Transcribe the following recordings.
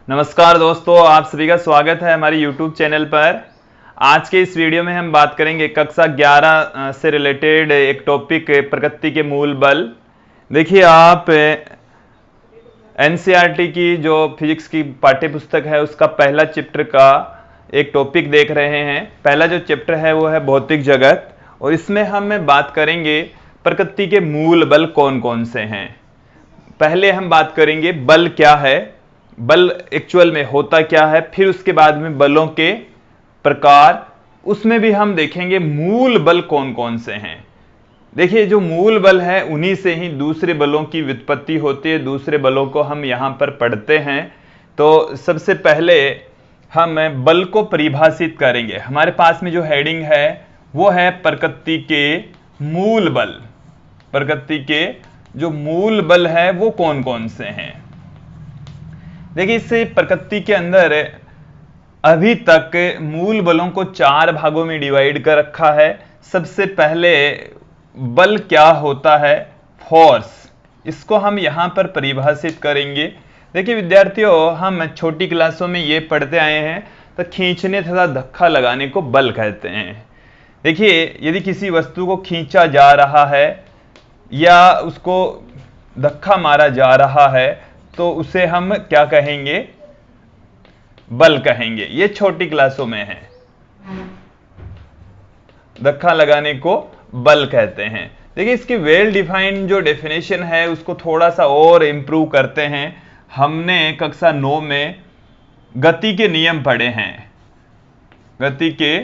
नमस्कार दोस्तों, आप सभी का स्वागत है हमारे YouTube चैनल पर। आज के इस वीडियो में हम बात करेंगे कक्षा 11 से रिलेटेड एक टॉपिक प्रकृति के मूल बल। देखिए, आप एनसीईआरटी की जो फिजिक्स की पाठ्य पुस्तक है उसका पहला चैप्टर का एक टॉपिक देख रहे हैं। पहला जो चैप्टर है वो है भौतिक जगत, और इसमें हम बात करेंगे प्रकृति के मूल बल कौन कौन से हैं। पहले हम बात करेंगे बल क्या है, बल एक्चुअल में होता क्या है, फिर उसके बाद में बलों के प्रकार, उसमें भी हम देखेंगे मूल बल कौन कौन से हैं। देखिए, जो मूल बल है उन्हीं से ही दूसरे बलों की व्युत्पत्ति होती है, दूसरे बलों को हम यहां पर पढ़ते हैं। तो सबसे पहले हम बल को परिभाषित करेंगे। हमारे पास में जो हेडिंग है वो है प्रकृति के मूल बल। प्रकृति के जो मूल बल है वो कौन कौन से हैं। देखिए, इस प्रकृति के अंदर अभी तक मूल बलों को 4 भागों में डिवाइड कर रखा है। सबसे पहले बल क्या होता है, फोर्स, इसको हम यहां पर परिभाषित करेंगे। देखिए विद्यार्थियों, हम छोटी क्लासों में ये पढ़ते आए हैं, तो खींचने तथा धक्का लगाने को बल कहते हैं। देखिए, यदि किसी वस्तु को खींचा जा रहा है या उसको धक्का मारा जा रहा है तो उसे हम क्या कहेंगे, बल कहेंगे। ये छोटी क्लासों में है, धक्का लगाने को बल कहते हैं। देखिए, इसकी वेल डिफाइंड जो डेफिनेशन है उसको थोड़ा सा और इंप्रूव करते हैं। हमने कक्षा 9 में गति के नियम पढ़े हैं, गति के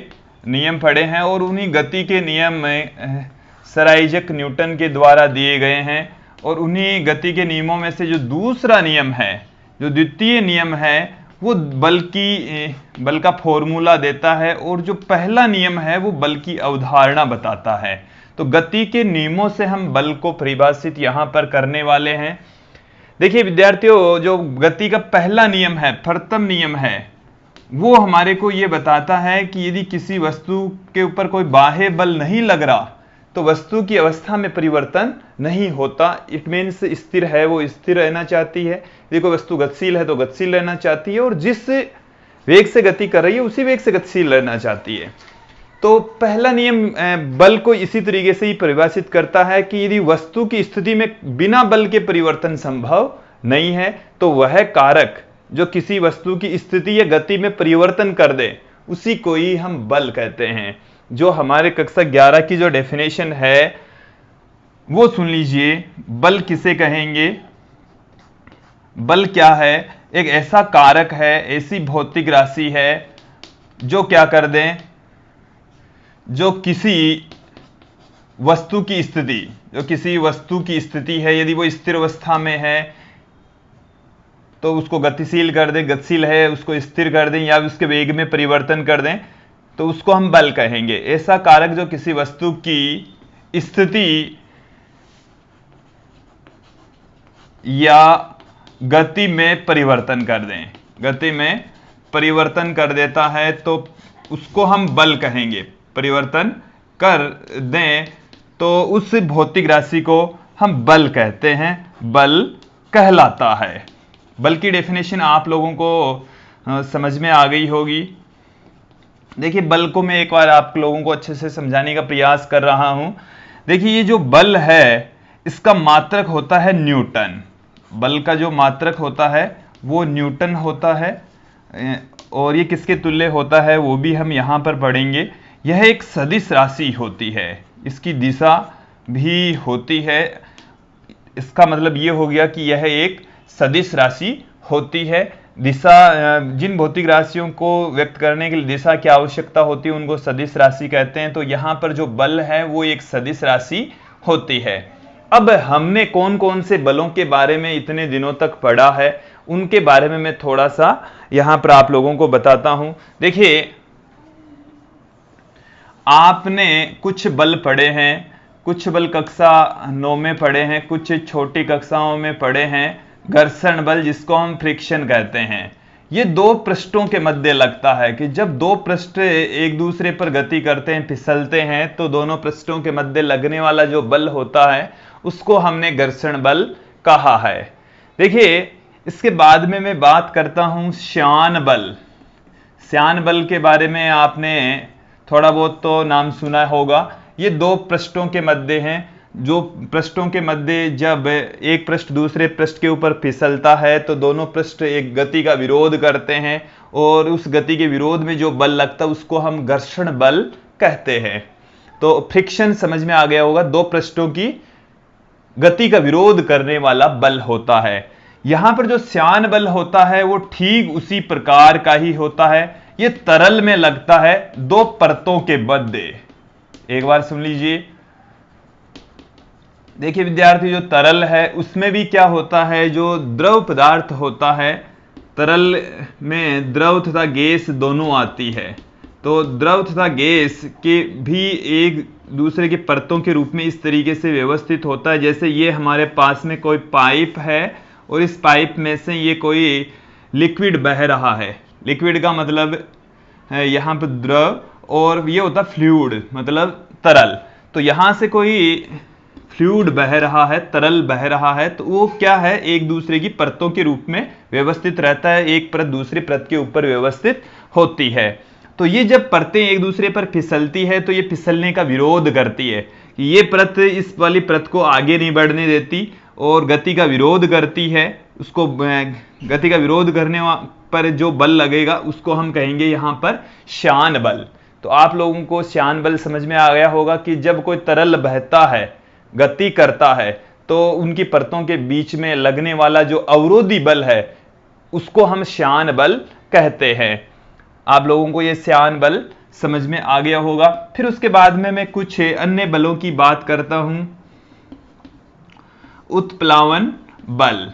नियम पढ़े हैं, और उन्हीं गति के नियम में सर आइजैक न्यूटन के द्वारा दिए गए हैं। और उन्हीं गति के नियमों में से जो दूसरा नियम है, जो द्वितीय नियम है, वो बल का फॉर्मूला देता है, और जो पहला नियम है वो बल की अवधारणा बताता है। तो गति के नियमों से हम बल को परिभाषित यहां पर करने वाले हैं। देखिए विद्यार्थियों, जो गति का पहला नियम है, प्रथम नियम है, वो हमारे को ये बताता है कि यदि किसी वस्तु के ऊपर कोई बाह्य बल नहीं लग रहा तो वस्तु की अवस्था में परिवर्तन नहीं होता। इट मीन्स स्थिर है वो स्थिर रहना चाहती है, यदि कोई वस्तु गतिशील है तो गतिशील रहना चाहती है, और जिस वेग से गति कर रही है उसी वेग से गतिशील रहना चाहती है। तो पहला नियम बल को इसी तरीके से ही परिभाषित करता है कि यदि वस्तु की स्थिति में बिना बल के परिवर्तन संभव नहीं है तो वह कारक जो किसी वस्तु की स्थिति या गति में परिवर्तन कर दे उसी को ही हम बल कहते हैं। जो हमारे कक्षा 11 की जो डेफिनेशन है वो सुन लीजिए। बल किसे कहेंगे, बल क्या है, एक ऐसा कारक है, ऐसी भौतिक राशि है जो क्या कर दें, जो किसी वस्तु की स्थिति, जो किसी वस्तु की स्थिति है, यदि वो स्थिर अवस्था में है तो उसको गतिशील कर दें, गतिशील है उसको स्थिर कर दें, या उसके वेग में परिवर्तन कर दें, तो उसको हम बल कहेंगे। ऐसा कारक जो किसी वस्तु की स्थिति या गति में परिवर्तन कर दें, गति में परिवर्तन कर देता है तो उसको हम बल कहेंगे। परिवर्तन कर दें तो उस भौतिक राशि को हम बल कहते हैं, बल कहलाता है। बल की डेफिनेशन आप लोगों को समझ में आ गई होगी। देखिए, बल को मैं एक बार आप लोगों को अच्छे से समझाने का प्रयास कर रहा हूं। देखिए, ये जो बल है इसका मात्रक होता है न्यूटन। बल का जो मात्रक होता है वो न्यूटन होता है, और ये किसके तुल्य होता है वो भी हम यहां पर पढ़ेंगे। यह एक सदिश राशि होती है, इसकी दिशा भी होती है। इसका मतलब ये हो गया कि यह एक सदिश राशि होती है। दिशा, जिन भौतिक राशियों को व्यक्त करने के लिए दिशा की आवश्यकता होती है उनको सदिश राशि कहते हैं। तो यहां पर जो बल है वो एक सदिश राशि होती है। अब हमने कौन कौन से बलों के बारे में इतने दिनों तक पढ़ा है उनके बारे में मैं थोड़ा सा यहां पर आप लोगों को बताता हूं। देखिए, आपने कुछ बल पढ़े हैं, कुछ बल कक्षा 9 में पढ़े हैं, कुछ छोटी कक्षाओं में पढ़े हैं। घर्षण बल, जिसको हम फ्रिक्शन कहते हैं, ये 2 पृष्ठों के मध्य लगता है कि जब 2 पृष्ठ एक दूसरे पर गति करते हैं, फिसलते हैं, तो दोनों पृष्ठों के मध्य लगने वाला जो बल होता है उसको हमने घर्षण बल कहा है। देखिए, इसके बाद में मैं बात करता हूं श्यान बल। श्यान बल के बारे में आपने थोड़ा बहुत तो नाम सुना होगा। ये दो पृष्ठों के मध्य हैं, जो पृष्ठों के मध्य जब एक पृष्ठ दूसरे पृष्ठ के ऊपर फिसलता है तो दोनों पृष्ठ एक गति का विरोध करते हैं, और उस गति के विरोध में जो बल लगता है उसको हम घर्षण बल कहते हैं। तो फ्रिक्शन समझ में आ गया होगा, दो पृष्ठों की गति का विरोध करने वाला बल होता है। यहां पर जो श्यान बल होता है वो ठीक उसी प्रकार का ही होता है। ये तरल में लगता है दो परतों के मध्य। एक बार सुन लीजिए। देखिए विद्यार्थी, जो तरल है उसमें भी क्या होता है, जो द्रव पदार्थ होता है, तरल में द्रव तथा गैस दोनों आती है। तो द्रव तथा गैस के भी एक दूसरे की परतों के रूप में इस तरीके से व्यवस्थित होता है, जैसे ये हमारे पास में कोई पाइप है और इस पाइप में से ये कोई लिक्विड बह रहा है। लिक्विड का मतलब है यहाँ पर द्रव, और ये होता फ्लूइड मतलब तरल। तो यहां से कोई फ्लूइड बह रहा है, तरल बह रहा है, तो वो क्या है, एक दूसरे की परतों के रूप में व्यवस्थित रहता है, एक परत दूसरी परत के ऊपर व्यवस्थित होती है। तो ये जब परतें एक दूसरे पर फिसलती है तो ये फिसलने का विरोध करती है। ये परत इस वाली परत को आगे नहीं बढ़ने देती और गति का विरोध करती है। उसको गति का विरोध करने पर जो बल लगेगा उसको हम कहेंगे यहाँ पर श्यान बल। तो आप लोगों को श्यान बल समझ में आ गया होगा कि जब कोई तरल बहता है, गति करता है, तो उनकी परतों के बीच में लगने वाला जो अवरोधी बल है उसको हम श्यान बल कहते हैं। आप लोगों को यह श्यान बल समझ में आ गया होगा। फिर उसके बाद में मैं कुछ अन्य बलों की बात करता हूं। उत्प्लावन बल।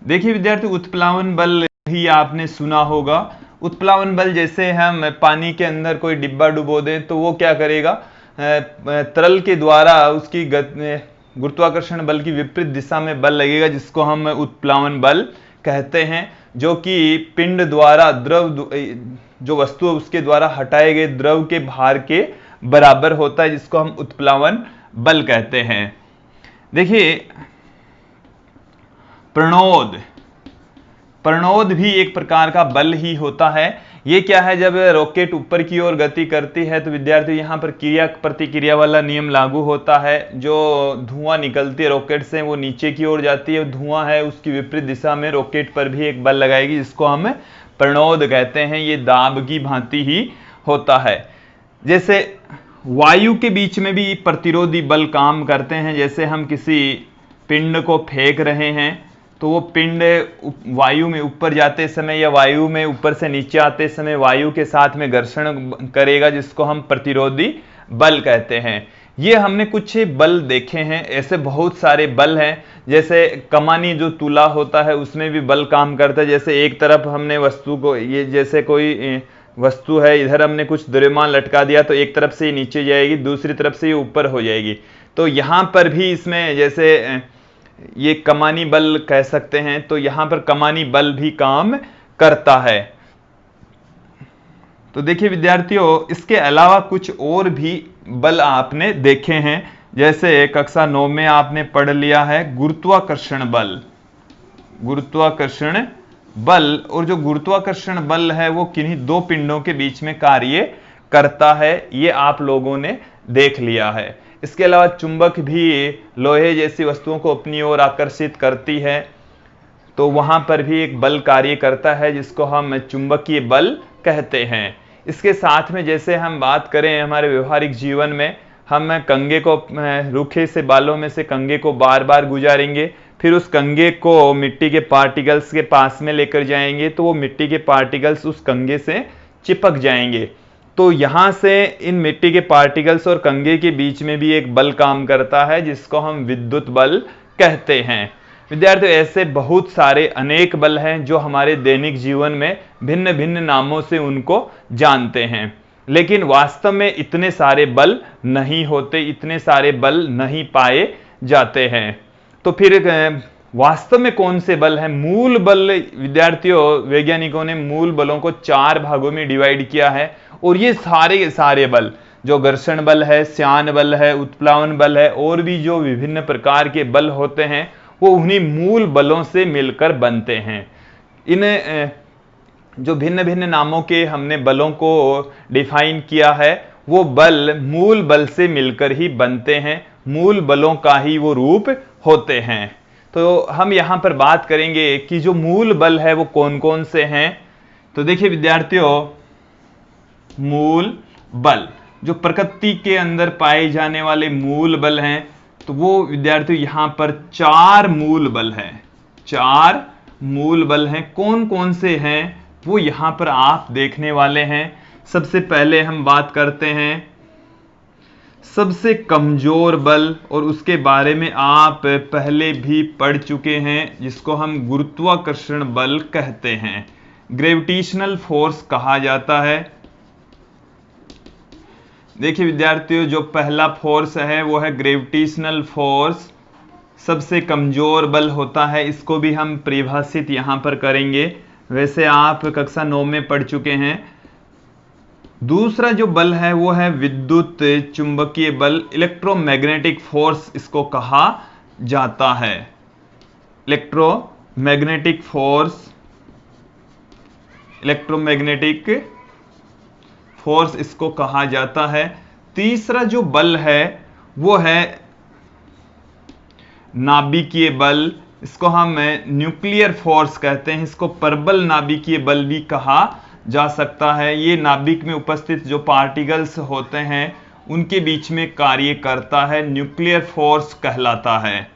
देखिए विद्यार्थी, उत्प्लावन बल ही आपने सुना होगा। उत्प्लावन बल, जैसे हम पानी के अंदर कोई डिब्बा डुबो दें तो वो क्या करेगा, तरल के द्वारा उसकी गुरुत्वाकर्षण बल की विपरीत दिशा में बल लगेगा, जिसको हम उत्प्लावन बल कहते हैं, जो कि पिंड द्वारा द्रव, जो वस्तु है उसके द्वारा हटाए गए द्रव के भार के बराबर होता है, जिसको हम उत्प्लावन बल कहते हैं। देखिए प्रणोद, प्रणोद भी एक प्रकार का बल ही होता है। ये क्या है, जब रॉकेट ऊपर की ओर गति करती है तो विद्यार्थी यहाँ पर क्रिया प्रतिक्रिया वाला नियम लागू होता है। जो धुआं निकलती है रॉकेट से वो नीचे की ओर जाती है, धुआं है उसकी विपरीत दिशा में रॉकेट पर भी एक बल लगाएगी, जिसको हम प्रणोद कहते हैं। ये दाब की भांति ही होता है। जैसे वायु के बीच में भी प्रतिरोधी बल काम करते हैं। जैसे हम किसी पिंड को फेंक रहे हैं तो वो पिंड वायु में ऊपर जाते समय या वायु में ऊपर से नीचे आते समय वायु के साथ में घर्षण करेगा, जिसको हम प्रतिरोधी बल कहते हैं। ये हमने कुछ बल देखे हैं, ऐसे बहुत सारे बल हैं। जैसे कमानी जो तुला होता है उसमें भी बल काम करता है। जैसे एक तरफ हमने वस्तु को, ये जैसे कोई वस्तु है, इधर हमने कुछ द्रव्यमान लटका दिया तो एक तरफ से ये नीचे जाएगी, दूसरी तरफ से ये ऊपर हो जाएगी। तो यहां पर भी इसमें जैसे ये कमानी बल कह सकते हैं, तो यहां पर कमानी बल भी काम करता है। तो देखिए विद्यार्थियों, इसके अलावा कुछ और भी बल आपने देखे हैं। जैसे कक्षा 9 में आपने पढ़ लिया है गुरुत्वाकर्षण बल। गुरुत्वाकर्षण बल, और जो गुरुत्वाकर्षण बल है वो किन्हीं दो पिंडों के बीच में कार्य करता है, ये आप लोगों ने देख लिया है। इसके अलावा चुंबक भी लोहे जैसी वस्तुओं को अपनी ओर आकर्षित करती है, तो वहां पर भी एक बल कार्य करता है, जिसको हम चुंबकीय बल कहते हैं। इसके साथ में जैसे हम बात करें हमारे व्यवहारिक जीवन में, हम कंघे को, रूखे से बालों में से कंघे को बार बार गुजारेंगे, फिर उस कंघे को मिट्टी के पार्टिकल्स के पास में लेकर जाएंगे तो वो मिट्टी के पार्टिकल्स उस कंघे से चिपक जाएंगे। तो यहां से इन मिट्टी के पार्टिकल्स और कंघे के बीच में भी एक बल काम करता है, जिसको हम विद्युत बल कहते हैं। विद्यार्थियों, ऐसे बहुत सारे अनेक बल हैं जो हमारे दैनिक जीवन में भिन्न भिन्न नामों से उनको जानते हैं, लेकिन वास्तव में इतने सारे बल नहीं होते, इतने सारे बल नहीं पाए जाते हैं। तो फिर वास्तव में कौन से बल हैं? मूल बल, विद्यार्थियों वैज्ञानिकों ने मूल बलों को 4 भागों में डिवाइड किया है, और ये सारे के सारे बल, जो घर्षण बल है, श्यान बल है, उत्प्लावन बल है, और भी जो विभिन्न प्रकार के बल होते हैं, वो उन्हीं मूल बलों से मिलकर बनते हैं। इन जो भिन्न भिन्न नामों के हमने बलों को डिफाइन किया है, वो बल मूल बल से मिलकर ही बनते हैं, मूल बलों का ही वो रूप होते हैं। तो हम यहां पर बात करेंगे कि जो मूल बल है वो कौन कौन से हैं। तो देखिए विद्यार्थियों, मूल बल जो प्रकृति के अंदर पाए जाने वाले मूल बल हैं, तो वो विद्यार्थियों यहां पर 4 मूल बल हैं। 4 मूल बल हैं। कौन कौन से हैं वो यहां पर आप देखने वाले हैं। सबसे पहले हम बात करते हैं सबसे कमजोर बल, और उसके बारे में आप पहले भी पढ़ चुके हैं, जिसको हम गुरुत्वाकर्षण बल कहते हैं, ग्रेविटेशनल फोर्स कहा जाता है। देखिए विद्यार्थियों, जो पहला फोर्स है वो है ग्रेविटेशनल फोर्स, सबसे कमजोर बल होता है। इसको भी हम परिभाषित यहां पर करेंगे, वैसे आप कक्षा 9 में पढ़ चुके हैं। दूसरा जो बल है वो है विद्युत चुंबकीय बल, इलेक्ट्रोमैग्नेटिक फोर्स इसको कहा जाता है। इलेक्ट्रोमैग्नेटिक फोर्स, इलेक्ट्रोमैग्नेटिक फोर्स इसको कहा जाता है। तीसरा जो बल है वो है नाभिकीय बल, इसको हम न्यूक्लियर फोर्स कहते हैं। इसको परबल नाभिकीय बल भी कहा जा सकता है। ये नाभिक में उपस्थित जो पार्टिकल्स होते हैं उनके बीच में कार्य करता है, न्यूक्लियर फोर्स कहलाता है।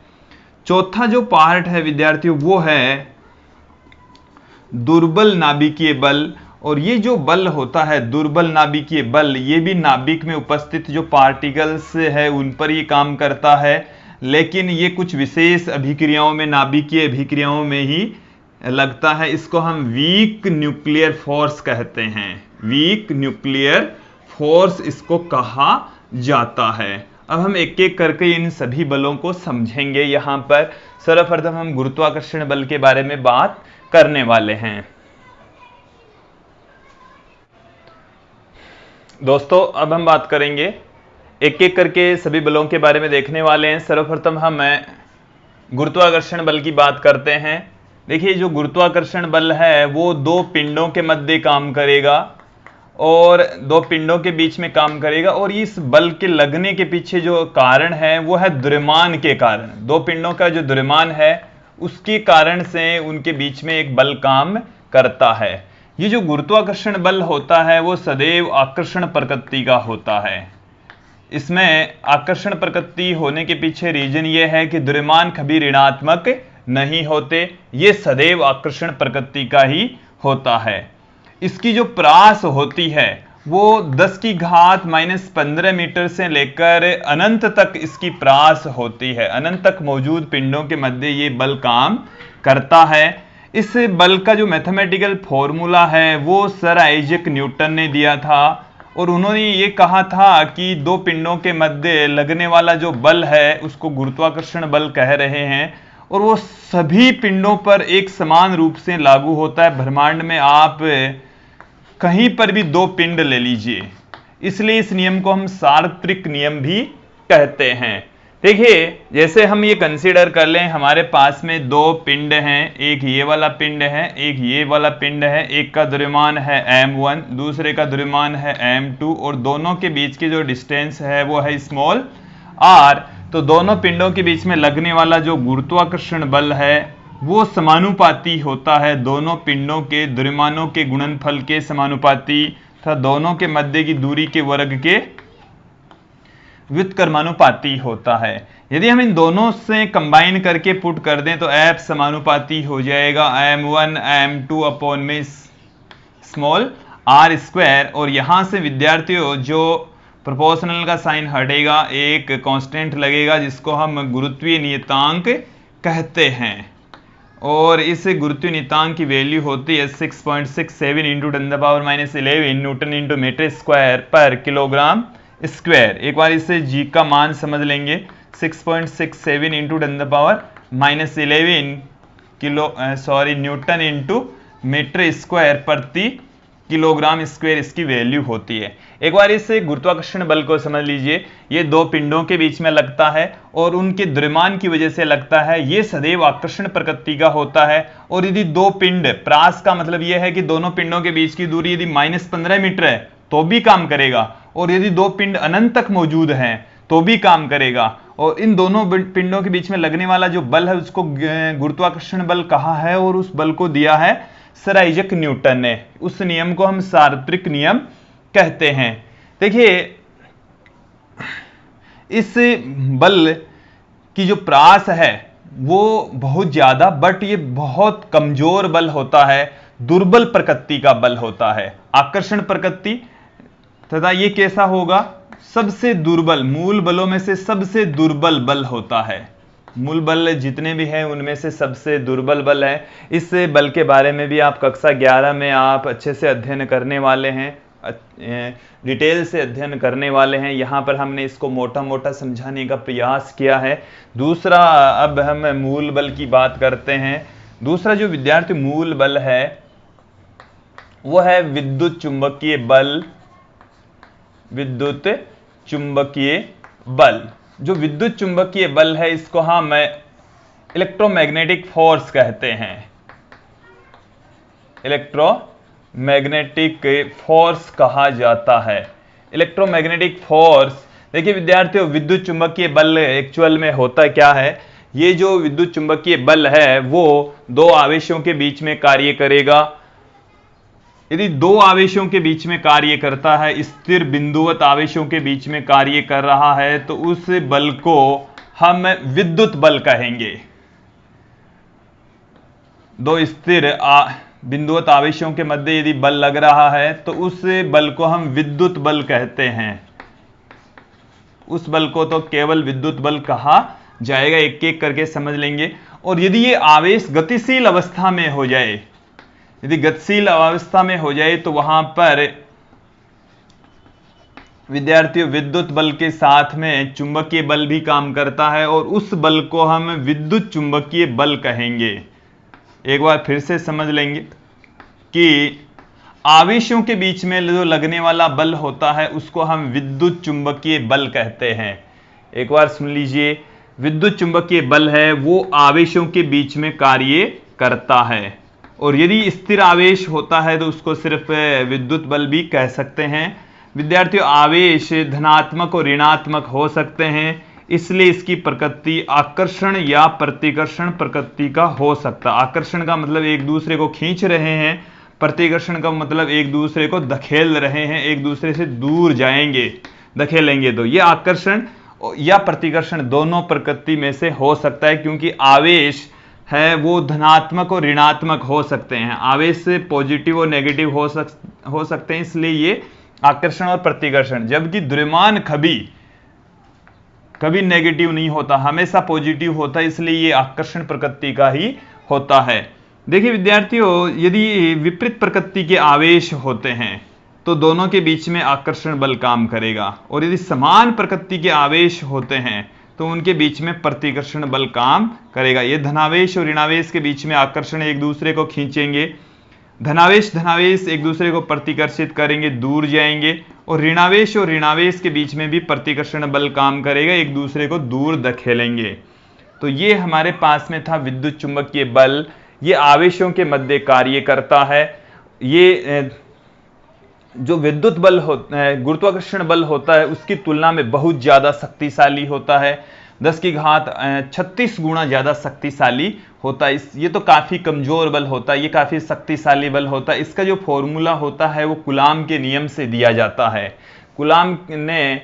चौथा जो पार्ट है विद्यार्थियों वो है दुर्बल नाभिकीय बल, और ये जो बल होता है दुर्बल नाभिकीय बल, ये भी नाभिक में उपस्थित जो पार्टिकल्स है उन पर ये काम करता है, लेकिन ये कुछ विशेष अभिक्रियाओं में, नाभिकीय अभिक्रियाओं में ही लगता है। इसको हम वीक न्यूक्लियर फोर्स कहते हैं, वीक न्यूक्लियर फोर्स इसको कहा जाता है। अब हम एक एक करके इन सभी बलों को समझेंगे। यहां पर सर्वप्रथम हम गुरुत्वाकर्षण बल के बारे में बात करने वाले हैं। दोस्तों, अब हम बात करेंगे, एक एक करके सभी बलों के बारे में देखने वाले हैं। सर्वप्रथम हम गुरुत्वाकर्षण बल की बात करते हैं। देखिए, जो गुरुत्वाकर्षण बल है वो दो पिंडों के मध्य काम करेगा और दो पिंडों के बीच में काम करेगा, और इस बल के लगने के पीछे जो कारण है वो है द्रव्यमान के कारण। दो पिंडों का जो द्रव्यमान है उसके कारण से उनके बीच में एक बल काम करता है। ये जो गुरुत्वाकर्षण बल होता है वो सदैव आकर्षण प्रकृति का होता है। इसमें आकर्षण प्रकृति होने के पीछे रीजन ये है कि द्रव्यमान कभी ऋणात्मक नहीं होते, ये सदैव आकर्षण प्रकृति का ही होता है। इसकी जो परास होती है वो 10 की घात -15 मीटर से लेकर अनंत तक इसकी परास होती है। अनंत तक मौजूद पिंडों के मध्य ये बल काम करता है। इस बल का जो मैथमेटिकल फॉर्मूला है वो सर आइजैक न्यूटन ने दिया था, और उन्होंने ये कहा था कि दो पिंडों के मध्य लगने वाला जो बल है उसको गुरुत्वाकर्षण बल कह रहे हैं, और वो सभी पिंडों पर एक समान रूप से लागू होता है। ब्रह्मांड में आप कहीं पर भी दो पिंड ले लीजिए, इसलिए इस नियम को हम सार्वत्रिक नियम भी कहते हैं। देखिए, जैसे हम ये कंसीडर कर लें, हमारे पास में दो पिंड हैं, एक ये वाला पिंड है, एक ये वाला पिंड है। एक का द्रव्यमान है m1, दूसरे का द्रव्यमान है m2, और दोनों के बीच की जो डिस्टेंस है वो है स्मॉल r। तो दोनों पिंडों के बीच में लगने वाला जो गुरुत्वाकर्षण बल है वो समानुपाती होता है, दोनों पिंडों के द्रव्यमानों के गुणनफल के समानुपाती, तथा दोनों के मध्य की दूरी के वर्ग के व्युत्क्रमानुपाती होता है। यदि हम इन दोनों से कंबाइन करके पुट कर दें तो F समानुपाती हो जाएगा m1 m2 अपॉन में स्मॉल r स्क्वायर, और यहां से विद्यार्थियों जो प्रोपोर्शनल का साइन हटेगा, एक कांस्टेंट लगेगा जिसको हम गुरुत्वीय नियतांक कहते हैं, और इस गुरुत्वीय नियतांक की वैल्यू होती है 6.67 into 10⁻11 newton into metre square per kilogram square. एक बार इसे जी का मान समझ लेंगे, 6.67 into 10⁻11 newton into metre square प्रति किलोग्राम स्क्वायर इसकी वैल्यू होती है। एक बार इस गुरुत्वाकर्षण बल को समझ लीजिए, ये दो पिंडों के बीच में लगता है और उनके द्रव्यमान की वजह से लगता है। ये सदैव आकर्षण प्रकृति का होता है। और यदि दो पिंड, प्रास का मतलब यह है कि दोनों पिंडों के बीच की दूरी यदि -15 मीटर है तो भी काम करेगा, और यदि दो पिंड अनंत तक मौजूद हैं तो भी काम करेगा। और इन दोनों पिंडों के बीच में लगने वाला जो बल है उसको गुरुत्वाकर्षण बल कहा है, और उस बल को दिया है सर आइजैक न्यूटन ने। उस नियम को हम सार्वत्रिक नियम कहते हैं। देखिए, इस बल की जो प्रास है वो बहुत ज्यादा, बट ये बहुत कमजोर बल होता है, दुर्बल प्रकृति का बल होता है। आकर्षण प्रकृति तथा ये कैसा होगा, सबसे दुर्बल, मूल बलों में से सबसे दुर्बल बल होता है। मूल बल जितने भी हैं उनमें से सबसे दुर्बल बल है। इस बल के बारे में भी आप कक्षा 11 में आप अच्छे से अध्ययन करने वाले हैं, डिटेल से अध्ययन करने वाले हैं। यहाँ पर हमने इसको मोटा मोटा समझाने का प्रयास किया है। दूसरा, अब हम मूल बल की बात करते हैं। दूसरा जो विद्यार्थी मूल बल है वो है विद्युत चुंबकीय बल। विद्युत चुंबकीय बल, जो विद्युत चुंबकीय बल है इसको हम इलेक्ट्रोमैग्नेटिक फोर्स कहते हैं। इलेक्ट्रोमैग्नेटिक फोर्स कहा जाता है। इलेक्ट्रोमैग्नेटिक फोर्स, देखिए विद्यार्थियों, विद्युत चुंबकीय बल एक्चुअल में होता क्या है। ये जो विद्युत चुंबकीय बल है वो दो आवेशों के बीच में कार्य करेगा। यदि दो आवेशों के बीच में कार्य करता है, स्थिर बिंदुवत आवेशों के बीच में कार्य कर रहा है, तो उस बल को हम विद्युत बल कहेंगे। दो स्थिर बिंदुवत आवेशों के मध्य यदि बल लग रहा है तो उस बल को हम विद्युत बल कहते हैं। उस बल को तो केवल विद्युत बल कहा जाएगा। एक एक करके समझ लेंगे। और यदि ये आवेश गतिशील अवस्था में हो जाए, यदि गतिशील अवस्था में हो जाए तो वहां पर विद्यार्थियों विद्युत बल के साथ में चुंबकीय बल भी काम करता है, और उस बल को हम विद्युत चुंबकीय बल कहेंगे। एक बार फिर से समझ लेंगे कि आवेशों के बीच में जो लगने वाला बल होता है उसको हम विद्युत चुंबकीय बल कहते हैं। एक बार सुन लीजिए, विद्युत चुंबकीय बल है वो आवेशों के बीच में कार्य करता है। और यदि स्थिर आवेश होता है तो उसको सिर्फ विद्युत बल भी कह सकते हैं। विद्यार्थियों, आवेश धनात्मक और ऋणात्मक हो सकते हैं, इसलिए इसकी प्रकृति आकर्षण या प्रतिकर्षण प्रकृति का हो सकता है। आकर्षण का मतलब एक दूसरे को खींच रहे हैं, प्रतिकर्षण का मतलब एक दूसरे को धकेल रहे हैं, एक दूसरे से दूर जाएंगे, धकेलेंगे। तो ये आकर्षण या प्रतिकर्षण दोनों प्रकृति में से हो सकता है, क्योंकि आवेश है वो धनात्मक और ऋणात्मक हो सकते हैं। आवेश से पॉजिटिव और नेगेटिव हो सकते हैं, इसलिए ये आकर्षण और प्रतिकर्षण। जबकि द्रव्यमान कभी नेगेटिव नहीं होता, हमेशा पॉजिटिव होता है, इसलिए ये आकर्षण प्रकृति का ही होता है। देखिए विद्यार्थियों, यदि विपरीत प्रकृति के आवेश होते हैं तो दोनों के बीच में आकर्षण बल काम करेगा, और यदि समान प्रकृति के आवेश होते हैं तो उनके बीच में प्रतिकर्षण बल काम करेगा। ये धनावेश और ऋणावेश के बीच में आकर्षण एक दूसरे को खींचेंगे, धनावेश एक दूसरे को प्रतिकर्षित करेंगे, दूर जाएंगे, और ऋणावेश के बीच में भी प्रतिकर्षण बल काम करेगा, एक दूसरे को दूर धकेलेंगे। तो ये हमारे पास में था विद्युत चुंबकीय बल। ये आवेशों के मध्य कार्य करता है। ये जो विद्युत बल होता है, गुरुत्वाकर्षण बल होता है, उसकी तुलना में बहुत ज्यादा शक्तिशाली होता है, 10 की घात 36 गुना ज्यादा शक्तिशाली होता है। ये तो काफी कमजोर बल होता है, ये काफी शक्तिशाली बल होता है। इसका जो फॉर्मूला होता है वो कूलाम के नियम से दिया जाता है। कूलाम ने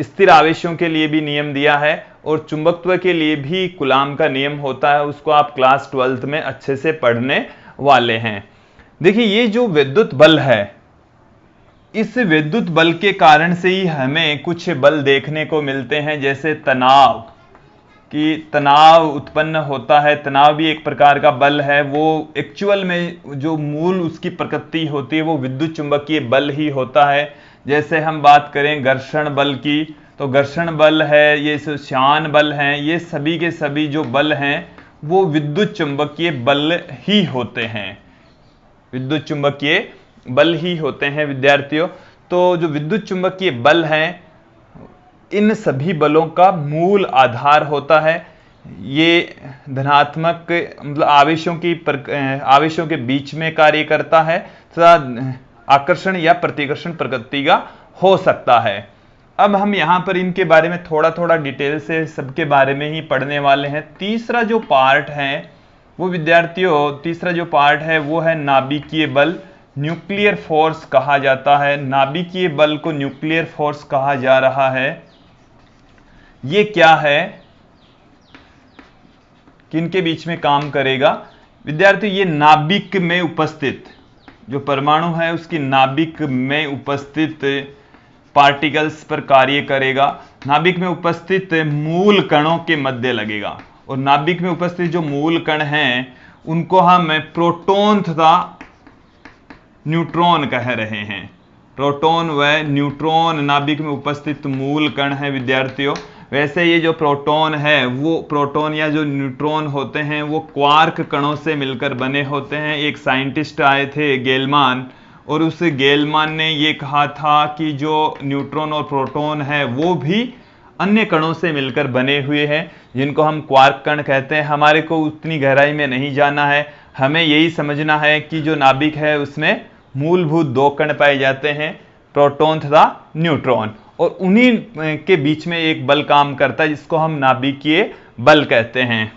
स्थिर आवेशों के लिए भी नियम दिया है, और चुंबकत्व के लिए भी कूलाम का नियम होता है। उसको आप क्लास 12th में अच्छे से पढ़ने वाले हैं। देखिए, ये जो विद्युत बल है, इस विद्युत बल के कारण से ही हमें कुछ बल देखने को मिलते हैं, जैसे तनाव, कि तनाव उत्पन्न होता है। तनाव भी एक प्रकार का बल है। वो एक्चुअल में जो मूल उसकी प्रकृति होती है वो विद्युत चुंबकीय बल ही होता है। जैसे हम बात करें घर्षण बल की, तो घर्षण बल है, ये श्यान बल हैं, ये सभी के सभी जो बल हैं वो विद्युत चुंबकीय बल ही होते हैं, विद्युत चुंबकीय बल ही होते हैं विद्यार्थियों। तो जो विद्युत चुंबकीय बल हैं, इन सभी बलों का मूल आधार होता है। ये धनात्मक मतलब आवेशों के बीच में कार्य करता है तथा आकर्षण या प्रतिकर्षण प्रकृति का हो सकता है। अब हम यहां पर इनके बारे में थोड़ा थोड़ा डिटेल से सबके बारे में ही पढ़ने वाले हैं। तीसरा जो पार्ट है वो है नाभिकीय बल, न्यूक्लियर फोर्स कहा जाता है। नाभिकीय बल को न्यूक्लियर फोर्स कहा जा रहा है। ये क्या है, किनके बीच में काम करेगा विद्यार्थी? ये नाभिक में उपस्थित जो परमाणु है उसकी नाभिक में उपस्थित पार्टिकल्स पर कार्य करेगा। नाभिक में उपस्थित मूल कणों के मध्य लगेगा, और नाभिक में उपस्थित जो मूल कण हैं उनको हम प्रोटॉन तथा न्यूट्रॉन कह रहे हैं। प्रोटॉन व न्यूट्रॉन नाभिक में उपस्थित मूल कण है विद्यार्थियों। वैसे ये जो प्रोटॉन है, वो प्रोटॉन या जो न्यूट्रॉन होते हैं वो क्वार्क कणों से मिलकर बने होते हैं। एक साइंटिस्ट आए थे गेलमान, और उस गेलमान ने ये कहा था कि जो न्यूट्रॉन और प्रोटॉन है वो भी अन्य कणों से मिलकर बने हुए हैं, जिनको हम क्वार्क कण कहते हैं। हमारे को उतनी गहराई में नहीं जाना है, हमें यही समझना है कि जो नाभिक है उसमें मूलभूत दो कण पाए जाते हैं, प्रोटॉन तथा न्यूट्रॉन, और उन्हीं के बीच में एक बल काम करता है जिसको हम नाभिकीय बल कहते हैं।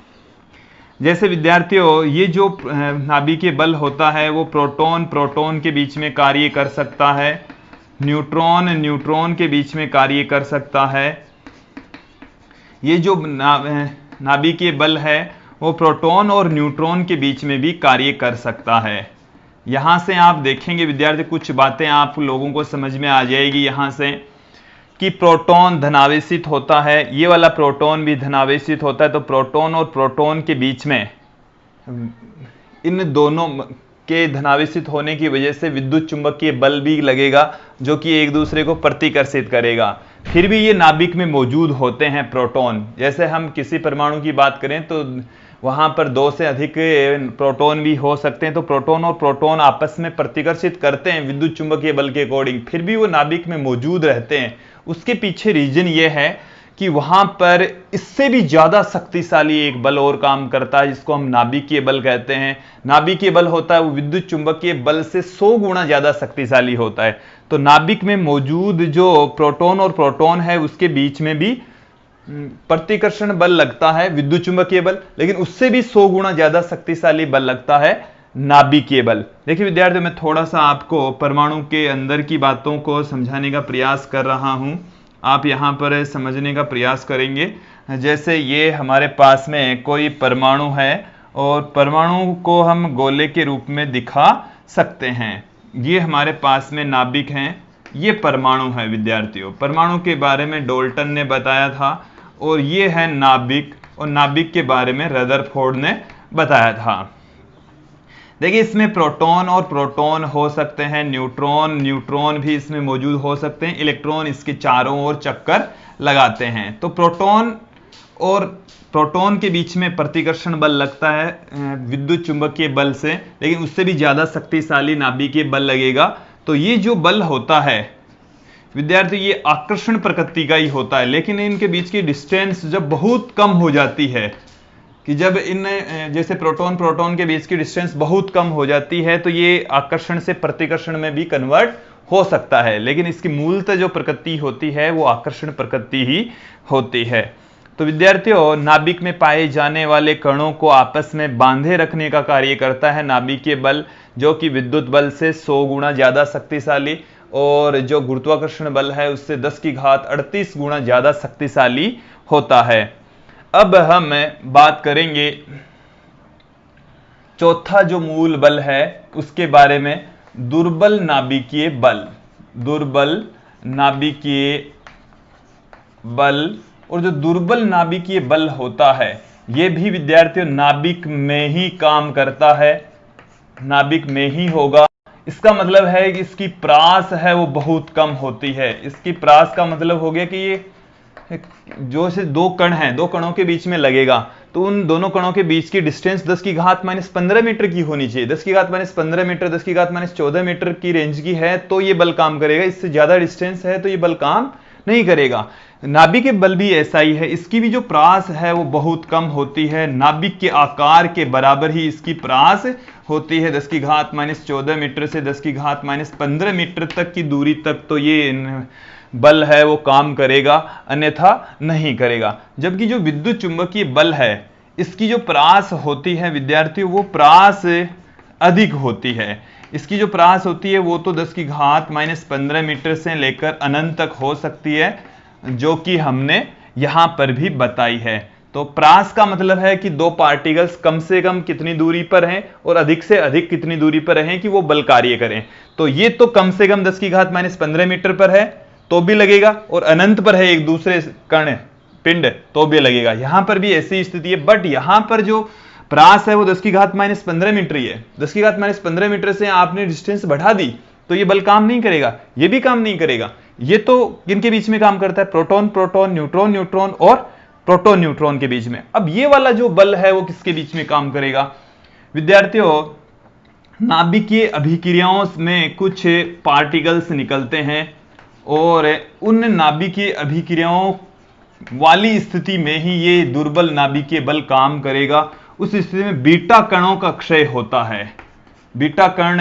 जैसे विद्यार्थियों, ये जो नाभिकीय बल होता है वो प्रोटॉन के बीच में कार्य कर सकता है, न्यूट्रॉन के बीच में कार्य कर सकता है। ये जो नाभिकीय बल है वो प्रोटॉन और न्यूट्रॉन के बीच में भी कार्य कर सकता है। यहां से आप देखेंगे विद्यार्थी, कुछ बातें आप लोगों को समझ में आ जाएगी यहां से, कि प्रोटॉन धनावेशित होता है, ये वाला प्रोटॉन भी धनावेशित होता है। तो प्रोटॉन और प्रोटॉन के बीच में इन दोनों के धनावेशित होने की वजह से विद्युत चुंबकीय बल भी लगेगा, जो कि एक दूसरे को प्रतिकर्षित करेगा। फिर भी ये नाभिक में मौजूद होते हैं प्रोटॉन। जैसे हम किसी परमाणु की बात करें तो वहां पर दो से अधिक प्रोटॉन भी हो सकते हैं, तो प्रोटॉन और प्रोटॉन आपस में प्रतिकर्षित करते हैं विद्युत चुंबकीय बल के अकॉर्डिंग, फिर भी वो नाभिक में मौजूद रहते हैं। उसके पीछे रीजन ये है कि वहां पर इससे भी ज्यादा शक्तिशाली एक बल और काम करता है, जिसको हम नाभिकीय बल कहते हैं। नाभिकीय बल होता है वो विद्युत चुंबकीय बल से 100 गुना ज्यादा शक्तिशाली होता है। तो नाभिक में मौजूद जो प्रोटॉन और प्रोटॉन है उसके बीच में भी प्रतिकर्षण बल लगता है, विद्युत चुंबकीय बल, लेकिन उससे भी 100 गुना ज्यादा शक्तिशाली बल लगता है नाभिकीय बल। देखिए विद्यार्थियों, मैं थोड़ा सा आपको परमाणु के अंदर की बातों को समझाने का प्रयास कर रहा हूं, आप यहां पर समझने का प्रयास करेंगे। जैसे ये हमारे पास में कोई परमाणु है, और परमाणु को हम गोले के रूप में दिखा सकते हैं। ये हमारे पास में नाभिक हैं, ये परमाणु है विद्यार्थियों। परमाणु के बारे में डाल्टन ने बताया था, और ये है नाभिक, और नाभिक के बारे में रदरफोर्ड ने बताया था। देखिए, इसमें प्रोटॉन और प्रोटॉन हो सकते हैं, न्यूट्रॉन भी इसमें मौजूद हो सकते हैं, इलेक्ट्रॉन इसके चारों ओर चक्कर लगाते हैं। तो प्रोटॉन और प्रोटॉन के बीच में प्रतिकर्षण बल लगता है विद्युत चुंबकीय बल से, लेकिन उससे भी ज्यादा शक्तिशाली नाभिकीय बल लगेगा। तो ये जो बल होता है विद्यार्थी, ये आकर्षण प्रकृति का ही होता है, लेकिन इनके बीच की डिस्टेंस जब बहुत कम हो जाती है, कि जब इन जैसे प्रोटॉन के बीच की डिस्टेंस बहुत कम हो जाती है, तो ये आकर्षण से प्रतिकर्षण में भी कन्वर्ट हो सकता है, लेकिन इसकी मूलतः जो प्रकृति होती है वो आकर्षण प्रकृति ही होती है। तो विद्यार्थियों, नाभिक में पाए जाने वाले कणों को आपस में बांधे रखने का कार्य करता है नाभिकीय बल, जो कि विद्युत बल से 100 गुना ज्यादा शक्तिशाली, और जो गुरुत्वाकर्षण बल है उससे 10 की घात 38 गुना ज्यादा शक्तिशाली होता है। अब हम बात करेंगे चौथा जो मूल बल है उसके बारे में, दुर्बल नाभिकीय बल। दुर्बल नाभिकीय बल, और जो दुर्बल नाभिकीय बल होता है यह भी विद्यार्थियों नाभिक में ही काम करता है, नाभिक में ही होगा। इसका मतलब है कि इसकी प्रास है वो बहुत कम होती है। इसकी प्रास का मतलब हो गया कि ये जो से दो कण हैं, दो कणों के बीच में लगेगा तो उन दोनों कणों के बीच की डिस्टेंस 10 की घात -15 मीटर की होनी चाहिए। 10 की घात -15 मीटर, 10 की घात -14 मीटर की रेंज की है तो ये बल काम करेगा। इससे ज्यादा डिस्टेंस है तो ये बल काम नहीं करेगा। नाभिक के बल भी ऐसा ही है, इसकी भी जो प्रास है वो बहुत कम होती है। नाभिक के आकार के बराबर ही इसकी प्रास होती है। 10 की घात -14 मीटर से 10 की घात -15 मीटर तक की दूरी तक तो ये बल है वो काम करेगा, अन्यथा नहीं करेगा। जबकि जो विद्युत चुंबकीय बल है इसकी जो प्रास होती है विद्यार्थियों, वो प्रास अधिक होती है। इसकी जो प्रास होती है वो तो 10 की घात -15 मीटर से लेकर अनंत तक हो सकती है, जो कि हमने यहां पर भी बताई है। तो प्रास का मतलब है कि दो पार्टिकल्स कम से कम कितनी दूरी पर हैं और अधिक से अधिक कितनी दूरी पर हैं कि वो बल कार्य करें। तो ये तो कम से कम 10 की घात -15 मीटर पर है तो भी लगेगा, और अनंत पर है एक दूसरे कण पिंड तो भी लगेगा। यहां पर भी ऐसी स्थिति है, बट यहां पर जो प्रास है वो 10 की घात -15 मीटर ही है। 10 की घात -15 मीटर से आपने डिस्टेंस बढ़ा दी तो ये बल काम नहीं करेगा, ये भी काम नहीं करेगा। ये तो किनके बीच में काम करता है? प्रोटॉन प्रोटॉन, न्यूट्रॉन न्यूट्रॉन और प्रोटॉन न्यूट्रॉन के बीच में। अब ये वाला जो बल है वो किसके बीच में काम करेगा? विद्यार्थियों, नाभिकीय अभिक्रियाओं में कुछ पार्टिकल्स निकलते हैं और उन नाभिकीय अभिक्रियाओं वाली स्थिति में ही ये दुर्बल नाभिकीय बल काम करेगा। उस स्थिति में बीटा कणों का क्षय होता है। बीटा कण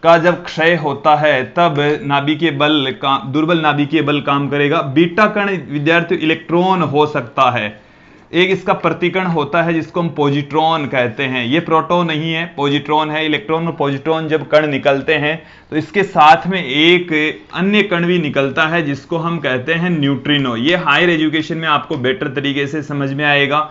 का जब क्षय होता है तब नाभिकीय बल का दुर्बल नाभिकीय बल काम करेगा। बीटा कण विद्यार्थियों इलेक्ट्रॉन हो सकता है। एक इसका प्रतिकण होता है जिसको हम पॉजिट्रॉन कहते हैं। ये प्रोटॉन नहीं है, पॉजिट्रॉन है। इलेक्ट्रॉन और पॉजिट्रॉन जब कण निकलते हैं तो इसके साथ में एक अन्य कण भी निकलता है जिसको हम कहते हैं न्यूट्रिनो। ये हायर एजुकेशन में आपको बेटर तरीके से समझ में आएगा।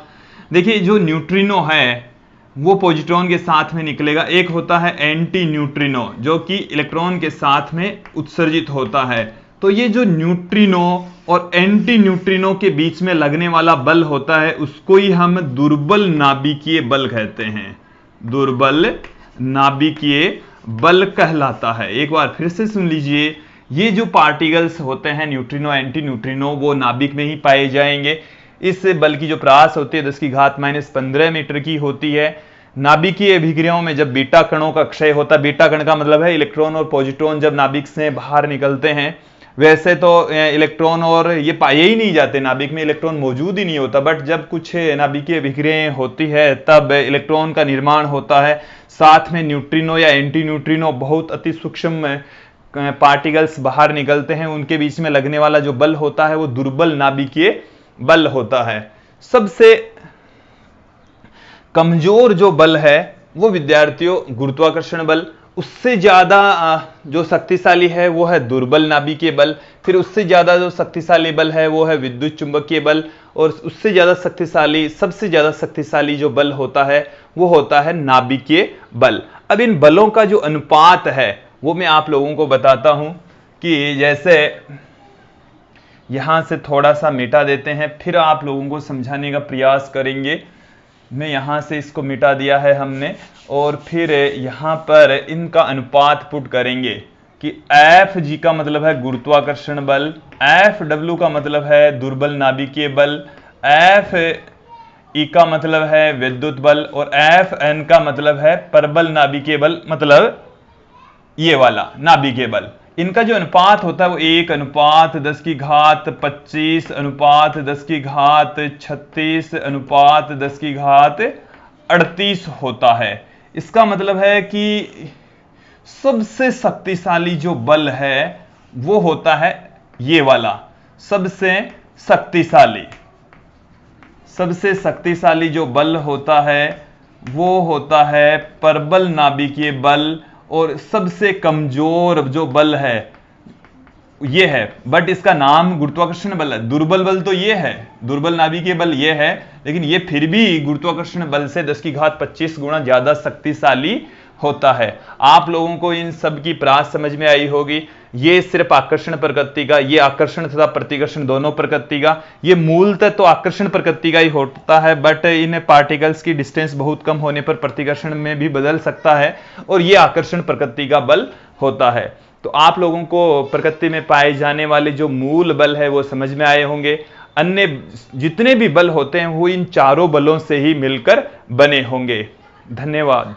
देखिए, जो न्यूट्रिनो है वो पॉजिट्रॉन के साथ में निकलेगा। एक होता है एंटी न्यूट्रिनो जो कि इलेक्ट्रॉन के साथ में उत्सर्जित होता है। तो ये जो न्यूट्रिनो और एंटी न्यूट्रिनो के बीच में लगने वाला बल होता है उसको ही हम दुर्बल नाभिकीय बल कहते हैं। दुर्बल नाभिकीय बल कहलाता है। एक बार फिर से सुन लीजिए, ये जो पार्टिकल्स होते हैं न्यूट्रिनो एंटी न्यूट्रिनो वो नाभिक में ही पाए जाएंगे। इस बल की जो प्रास होती है 10 की घात -15 मीटर की होती है। नाभिकीय अभिक्रियाओं में जब बीटा कणों का क्षय होता है, बीटा कण का मतलब है इलेक्ट्रॉन और पॉजिट्रॉन जब नाभिक से बाहर निकलते हैं। वैसे तो इलेक्ट्रॉन और ये पाए ही नहीं जाते, नाभिक में इलेक्ट्रॉन मौजूद ही नहीं होता, बट जब कुछ नाभिकीय अभिक्रियाएं होती है तब इलेक्ट्रॉन का निर्माण होता है। साथ में न्यूट्रिनो या एंटी न्यूट्रिनो बहुत अति सूक्ष्म पार्टिकल्स बाहर निकलते हैं। उनके बीच में लगने वाला जो बल होता है वो दुर्बल नाभिकीय बल होता है। सबसे कमजोर जो बल है वो विद्यार्थियों गुरुत्वाकर्षण बल। उससे ज्यादा जो शक्तिशाली है वो है दुर्बल नाभिकीय बल। फिर उससे ज्यादा जो शक्तिशाली बल है वो है विद्युत चुंबकीय बल। और उससे ज्यादा शक्तिशाली, सबसे ज्यादा शक्तिशाली जो बल होता है वो होता है नाभिकीय बल। अब इन बलों का जो अनुपात है वो मैं आप लोगों को बताता हूं कि जैसे यहां से थोड़ा सा मिटा देते हैं, फिर आप लोगों को समझाने का प्रयास करेंगे। मैं यहां से इसको मिटा दिया है हमने, और फिर यहां पर इनका अनुपात पुट करेंगे कि एफ जी का मतलब है गुरुत्वाकर्षण बल, एफ डब्ल्यू का मतलब है दुर्बल नाभिकीय बल, एफ ई का मतलब है विद्युत बल, और एफ एन का मतलब है परबल नाभिकीय बल, मतलब ये वाला नाभिकीय बल। इनका जो अनुपात होता है वो 1:10⁻25:10⁻36:10 होता है। इसका मतलब है कि सबसे शक्तिशाली जो बल है वो होता है ये वाला। सबसे शक्तिशाली जो बल होता है वो होता है परबल नाभिकीय बल, और सबसे कमजोर जो बल है ये है, बट इसका नाम गुरुत्वाकर्षण बल है। दुर्बल बल तो ये है, दुर्बल नाभिकीय बल ये है, लेकिन ये फिर भी गुरुत्वाकर्षण बल से 10 की घात 25 गुना ज्यादा शक्तिशाली होता है। आप लोगों को इन सब की प्रास समझ में आई होगी। ये सिर्फ आकर्षण प्रकृति का, ये आकर्षण तथा प्रतिकर्षण दोनों प्रकृति का, ये मूलतः तो आकर्षण प्रकृति का ही होता है, बट इन पार्टिकल्स की डिस्टेंस बहुत कम होने पर प्रतिकर्षण में भी बदल सकता है, और ये आकर्षण प्रकृति का बल होता है। तो आप लोगों को प्रकृति में पाए जाने वाले जो मूल बल है वो समझ में आए होंगे। अन्य जितने भी बल होते हैं वो इन चारों बलों से ही मिलकर बने होंगे। धन्यवाद।